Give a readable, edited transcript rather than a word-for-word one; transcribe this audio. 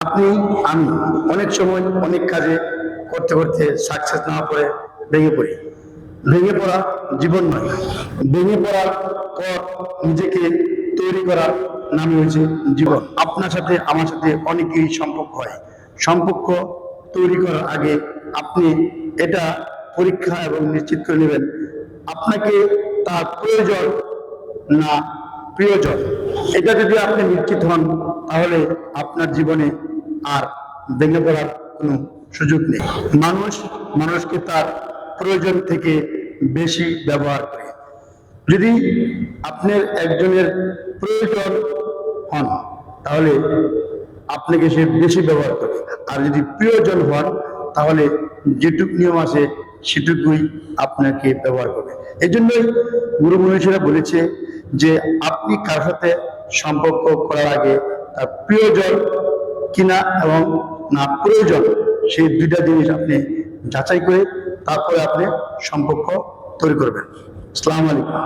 আপনি আমি অনেক সময় অনেক কাজে করতে করতে সাকসেস না করে ভেঙে পড়ি। ভেঙে পড়া জীবন নয়। ভেঙে পড়ার পর নিজেকে তৈরি করার নামই হয়েছে জীবন। আপনার সাথে আমার সাথে অনেকেরই সম্পর্ক হয়। সম্পর্ক তৈরি করার আগে আপনি এটা পরীক্ষা এবং নিশ্চিত করে নেবেন আপনাকে তার প্রয়োজন না প্রিয়জন। এটা যদি আপনি নিশ্চিত হন তাহলে আপনার জীবনে আর ভেঙে পড়ার কোনো সুযোগ নেই। মানুষ মানুষকে তার প্রয়োজন থেকে বেশি ব্যবহার করে। যদি আপনার একজনের প্রয়োজন হন তাহলে আপনাকে সে বেশি ব্যবহার করে, আর যদি প্রিয়জন হন তাহলে যেটুক নিয়ম আছে সেটুকুই আপনাকে ব্যবহার করবে। এই জন্যই গুরু মনীষীরা বলেছে যে আপনি কার সাথে সম্পর্ক করার আগে তার প্রিয়জন কিনা এবং না প্রয়োজন সেই দুইটা জিনিস আপনি যাচাই করে তারপরে আপনি সম্পর্ক তৈরি করবেন। আসসালামু আলাইকুম।